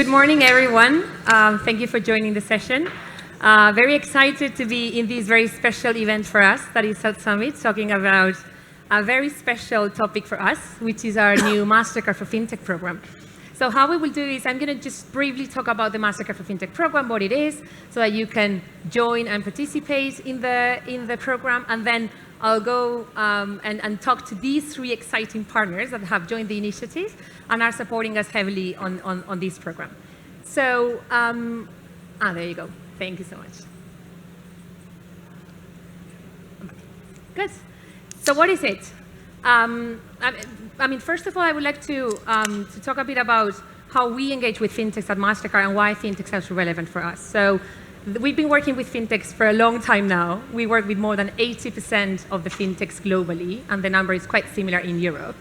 good morning, everyone. Thank you for joining the session. Very excited to be in this very special event for us, that is South Summit, talking about a very special topic for us, which is our new Mastercard for Fintech program. So how we will do is I'm going to just briefly talk about the Mastercard for Fintech program, what it is, so that you can join and participate in the program, and then I'll go and talk to these three exciting partners that have joined the initiative and are supporting us heavily on this program. So, there you go. Thank you so much. Good. So what is it? I mean, first of all, I would like to talk a bit about how we engage with fintechs at Mastercard and why fintechs are so relevant for us. So we've been working with fintechs for a long time now. We work with more than 80% of the fintechs globally, and the number is quite similar in Europe.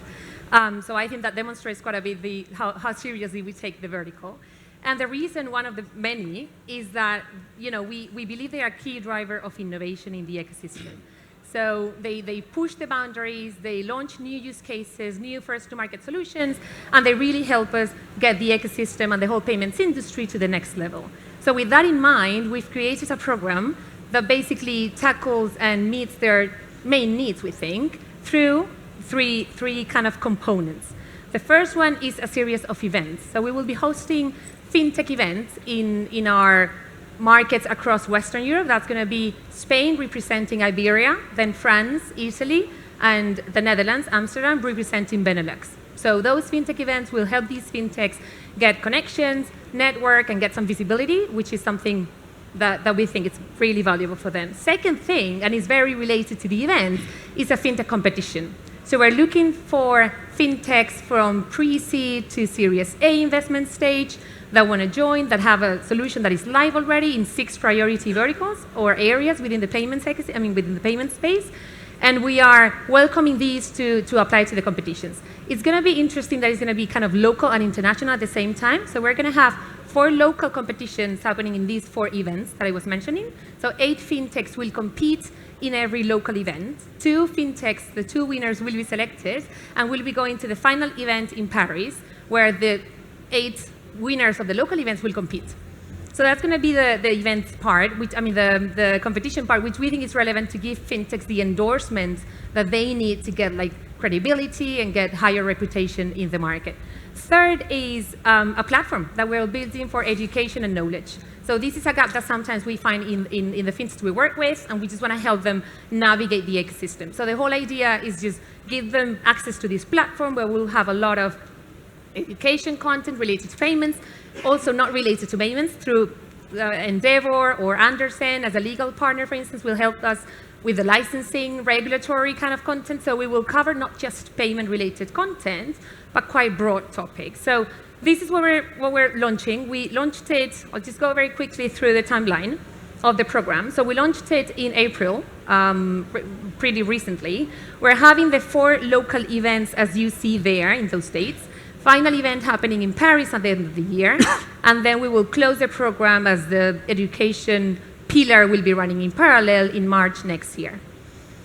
So I think that demonstrates quite a bit how seriously we take the vertical. And the reason, one of the many, is that we believe they are a key driver of innovation in the ecosystem. So they push the boundaries, they launch new use cases, new first-to-market solutions, and they really help us get the ecosystem and the whole payments industry to the next level. So with that in mind, we've created a program that basically tackles and meets their main needs, we think, through three kind of components. The first one is a series of events. So we will be hosting fintech events in our markets across Western Europe. That's going to be Spain representing Iberia, then France, Italy, and the Netherlands, Amsterdam, representing Benelux. So those fintech events will help these fintechs get connections, network, and get some visibility, which is something that we think is really valuable for them. Second thing, and is very related to the event, is a fintech competition. So we're looking for fintechs from pre-seed to Series A investment stage that want to join, that have a solution that is live already in 6 priority verticals or areas within the payments within the payment space. And we are welcoming these to apply to the competitions. It's going to be interesting that it's going to be kind of local and international at the same time. So we're going to have 4 local competitions happening in these 4 events that I was mentioning. So 8 fintechs will compete in every local event. 2 fintechs, the 2 winners, will be selected and will be going to the final event in Paris, where the 8 winners of the local events will compete. So that's going to be the event part, the competition part, which we think is relevant to give fintechs the endorsement that they need to get credibility and get higher reputation in the market. Third is a platform that we're building for education and knowledge. So this is a gap that sometimes we find in the fintechs we work with, and we just want to help them navigate the ecosystem. So the whole idea is just give them access to this platform where we'll have a lot of education content related to payments, also not related to payments, through Endeavor or Andersen as a legal partner, for instance, will help us with the licensing, regulatory kind of content. So we will cover not just payment-related content, but quite broad topics. So this is what we're launching. We launched it, I'll just go very quickly through the timeline of the program. So we launched it in April, pretty recently. We're having the 4 local events, as you see there in those dates. Final event happening in Paris at the end of the year, and then we will close the program as the education pillar will be running in parallel in March next year.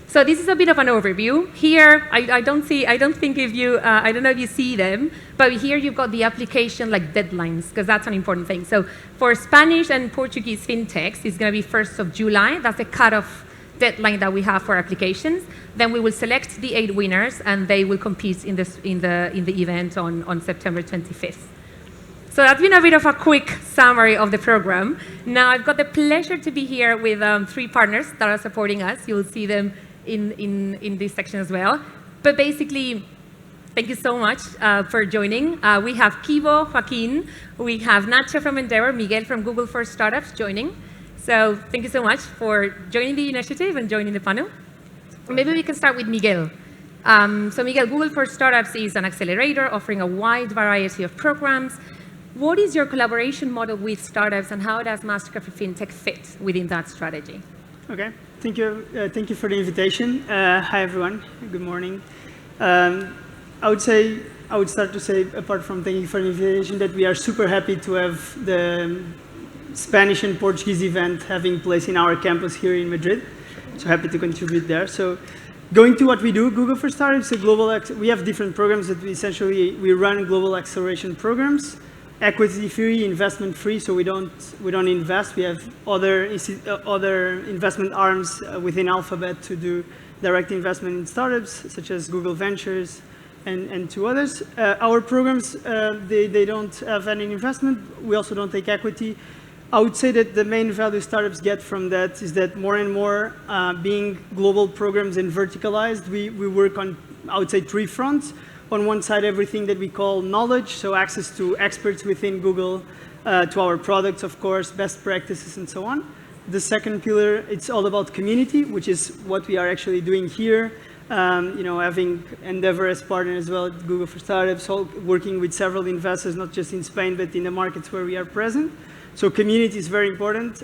So this is a bit of an overview. Here, I don't know if you see them, but here you've got the application deadlines, because that's an important thing. So for Spanish and Portuguese fintechs, it's going to be 1st of July. That's the cutoff deadline that we have for applications. Then we will select the 8 winners, and they will compete in the event on September 25th. So that's been a bit of a quick summary of the program. Now I've got the pleasure to be here with 3 partners that are supporting us. You'll see them in this section as well. But basically, thank you so much for joining. We have Kibo, Joaquin, we have Nacho from Endeavor, Miguel from Google for Startups joining. So thank you so much for joining the initiative and joining the panel. Maybe we can start with Miguel. So Miguel, Google for Startups is an accelerator offering a wide variety of programs. What is your collaboration model with startups, and how does Mastercard for Fintech fit within that strategy? Okay, thank you for the invitation. Hi everyone, good morning. I would start to say, apart from thanking you for the invitation, that we are super happy to have the Spanish and Portuguese event having place in our campus here in Madrid. So happy to contribute there. So going to what we do, Google for Startups, we have different programs that we run global acceleration programs. equity-free, investment-free, so we don't invest. We have other investment arms within Alphabet to do direct investment in startups, such as Google Ventures and two others. Our programs, they don't have any investment. We also don't take equity. I would say that the main value startups get from that is that more and more, being global programs and verticalized, we work on, I would say, 3 fronts. On one side, everything that we call knowledge, so access to experts within Google, to our products, of course, best practices, and so on. The second pillar, it's all about community, which is what we are actually doing here. Having Endeavor as partner as well at Google for Startups, working with several investors, not just in Spain, but in the markets where we are present. So community is very important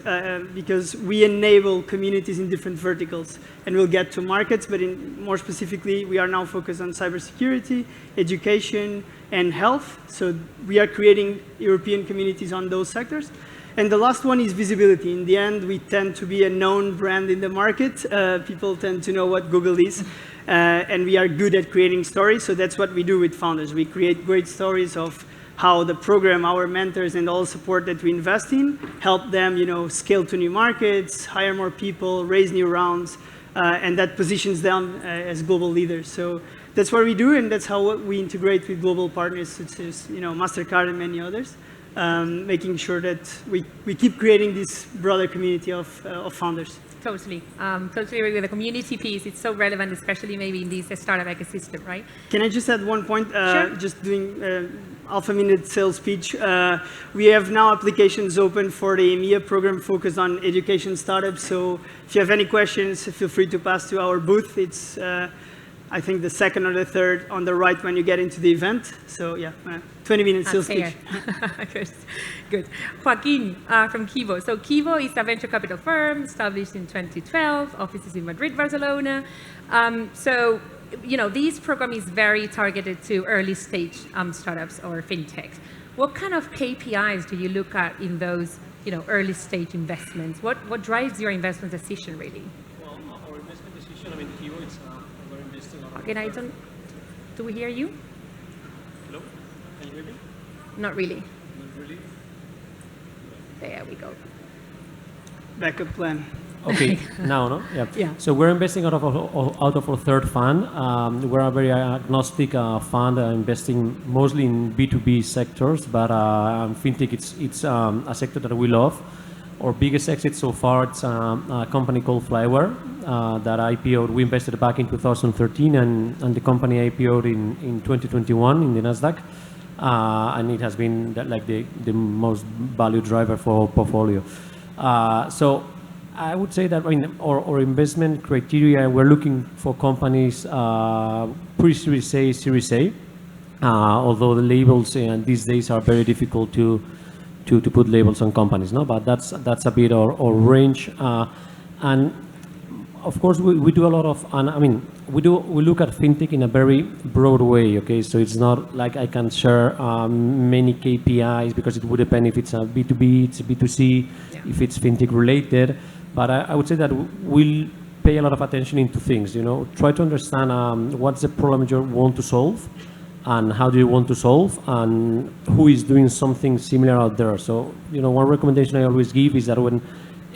because we enable communities in different verticals, and we'll get to markets, but more specifically, we are now focused on cybersecurity, education, and health. So we are creating European communities on those sectors. And the last one is visibility. In the end, we tend to be a known brand in the market. People tend to know what Google is, and we are good at creating stories. So that's what we do with founders. We create great stories of how the program, our mentors, and all the support that we invest in help them, scale to new markets, hire more people, raise new rounds, and that positions them as global leaders. So that's what we do, and that's how we integrate with global partners such as, Mastercard and many others, making sure that we keep creating this broader community of founders. Totally. Totally agree with the community piece. It's so relevant, especially maybe in this startup ecosystem, right? Can I just add one point? Sure. Just doing alpha-minute sales pitch. We have now applications open for the EMEA program focused on education startups. So if you have any questions, feel free to pass to our booth. It's, I think, the second or the third on the right when you get into the event. So yeah, 20-minute sales pitch. Good. Joaquin from Kivo. So Kivo is a venture capital firm established in 2012, offices in Madrid, Barcelona. This program is very targeted to early stage startups or fintechs. What kind of KPIs do you look at in those early stage investments? What drives your investment decision really? Well, our investment decision, Kivo, it's we're investing on. Again, do we hear you? Hello? Can you hear me? Not really. Not really? There we go. Backup plan. Okay, now, no? Yeah. Yeah. So we're investing out of our third fund. We're a very agnostic fund, investing mostly in B2B sectors, but fintech, it's a sector that we love. Our biggest exit so far, it's a company called Flyware that IPO'd. We invested back in 2013, and the company IPO'd in 2021 in the Nasdaq. And it has been the most value driver for our portfolio. So I would say that our investment criteria, we're looking for companies pre-Series A, Series A, although the labels these days are very difficult to put labels on companies, no? But that's a bit our range, and of course we do a lot of, we look at fintech in a very broad way. Okay, so it's not like I can share many KPIs because it would depend if it's a B2B, it's a B2C, if it's fintech related. But I would say that we'll pay a lot of attention into things. Try to understand what's the problem you want to solve, and how do you want to solve, and who is doing something similar out there. So, one recommendation I always give is that when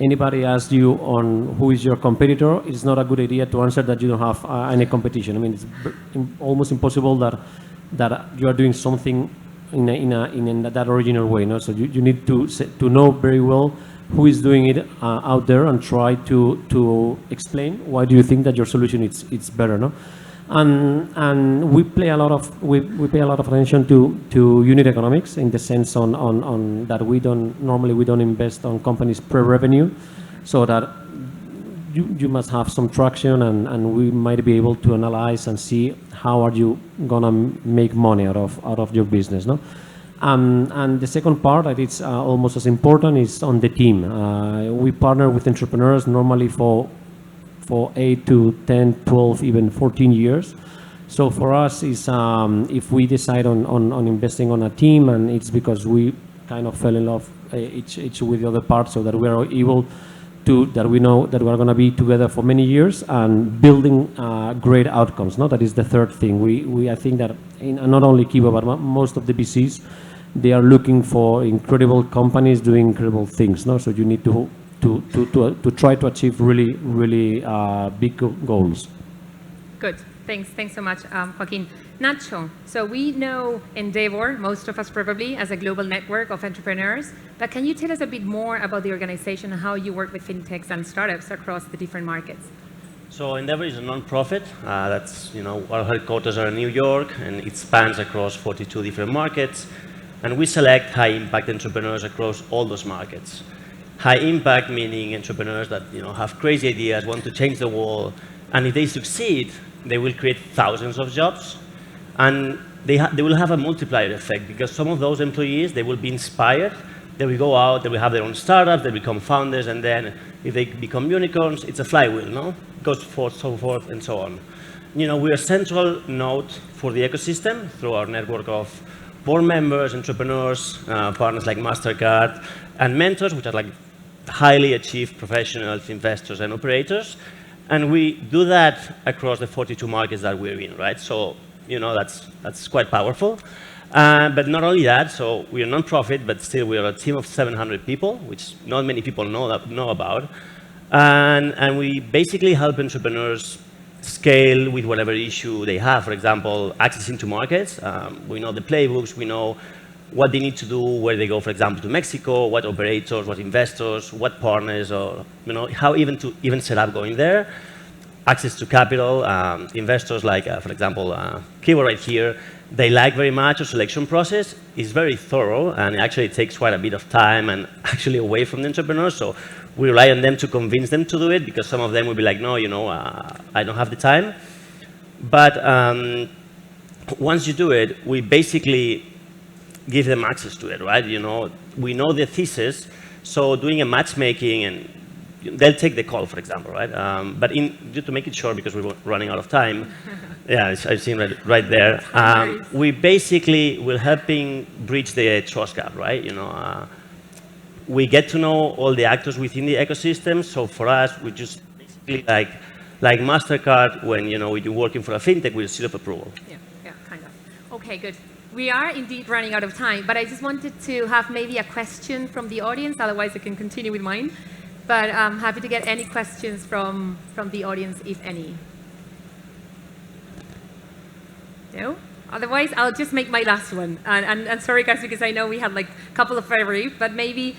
anybody asks you on who is your competitor, it's not a good idea to answer that you don't have any competition. It's almost impossible that you are doing something in that original way. No? So you need to know very well who is doing it out there and try to explain why do you think that your solution it's better. No? And we pay a lot of attention to unit economics, in the sense on that we don't invest on companies pre-revenue, so that you must have some traction, and we might be able to analyze and see how are you gonna make money out of your business, no? And the second part that it's almost as important is on the team. We partner with entrepreneurs normally for 8 to 10, 12, even 14 years. So for us, is if we decide on investing on a team, and it's because we kind of fell in love each with the other part, so that we are able to, that we know that we are going to be together for many years and building great outcomes. No? That is the third thing. I think that not only Kiva, but most of the VCs, they are looking for incredible companies doing incredible things. No, so you need to try to achieve really big goals. Good. Thanks so much, Joaquin. Nacho, so we know Endeavor, most of us probably, as a global network of entrepreneurs, but can you tell us a bit more about the organization and how you work with fintechs and startups across the different markets? So Endeavor is a non-profit. That's, our headquarters are in New York, and it spans across 42 different markets. And we select high-impact entrepreneurs across all those markets. High impact meaning entrepreneurs that have crazy ideas, want to change the world, and if they succeed, they will create thousands of jobs. And they will have a multiplier effect because some of those employees, they will be inspired. They will go out, they will have their own startups, they become founders, and then if they become unicorns, it's a flywheel, no? It goes forth, so forth, and so on. We're a central node for the ecosystem through our network of board members, entrepreneurs, partners like Mastercard, and mentors, which are like highly achieved professionals, investors, and operators. And we do that across the 42 markets that we're in, right? So, that's quite powerful. But not only that, so we're a non-profit, but still we are a team of 700 people, which not many people know about. And we basically help entrepreneurs scale with whatever issue they have. For example, access into markets. We know the playbooks, we know what they need to do, where they go, for example, to Mexico, what operators, what investors, what partners, or how even set up going there. Access to capital, investors like, for example, Kibo right here, they like very much our selection process. It's very thorough, and it actually takes quite a bit of time and actually away from the entrepreneurs. So we rely on them to convince them to do it, because some of them will be like, no, I don't have the time. But once you do it, we basically give them access to it, right? We know the thesis, so doing a matchmaking, and they'll take the call, for example, right? But just to make it short, because we're running out of time, yeah, I've seen right there. We basically will helping bridge the trust gap, right? We get to know all the actors within the ecosystem. So for us, we just basically like Mastercard when you're working for a fintech with a seal of approval. Yeah, kind of. Okay, good. We are indeed running out of time, but I just wanted to have maybe a question from the audience. Otherwise, I can continue with mine. But I'm happy to get any questions from the audience, if any. No? Otherwise, I'll just make my last one. And sorry, guys, because I know we have like a couple of February, but maybe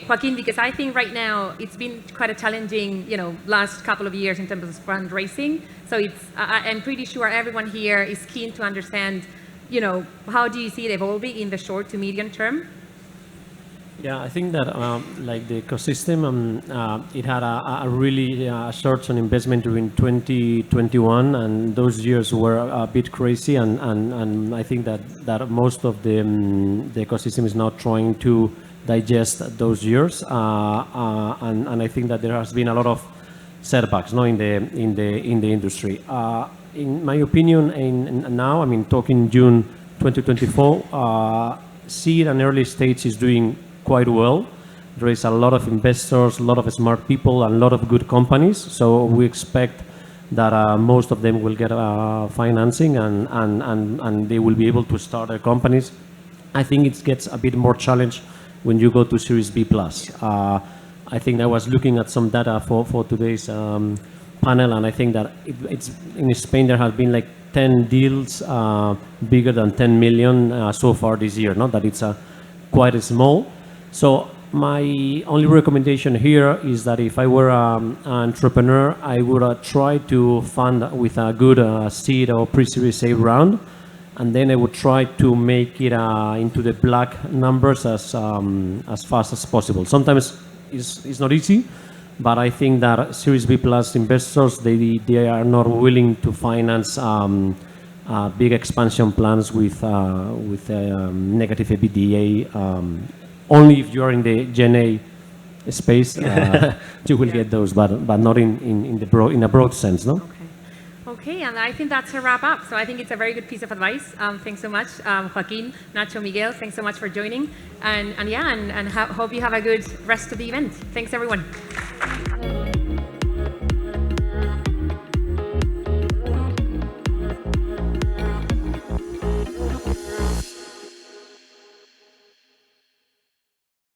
Joaquin, because I think right now it's been quite a challenging, last couple of years in terms of fundraising. So I'm pretty sure everyone here is keen to understand, how do you see it evolving in the short to medium term? Yeah, I think that like the ecosystem, it had a really surge on investment during 2021, and those years were a bit crazy. And I think that most of the ecosystem is now trying to digest those years. And I think that there has been a lot of setbacks, in the industry. In my opinion, now, talking June 2024, seed and early stage is doing quite well. There is a lot of investors, a lot of smart people, and a lot of good companies. So we expect that most of them will get financing and they will be able to start their companies. I think it gets a bit more challenge when you go to Series B+. I think I was looking at some data for today's panel, and I think that it's in Spain there has been like 10 deals bigger than 10 million so far this year. Not that it's quite small. So my only recommendation here is that if I were an entrepreneur, I would try to fund with a good seed or pre-series A round, and then I would try to make it into the black numbers as fast as possible. Sometimes it's not easy, but I think that Series B plus investors, they are not willing to finance big expansion plans with negative EBITDA. Only if you are in the Gen A space, you will get those, but not in a broad sense, no? Okay, and I think that's a wrap up. So I think it's a very good piece of advice. Thanks so much, Joaquin, Nacho, Miguel. Thanks so much for joining, and hope you have a good rest of the event. Thanks, everyone.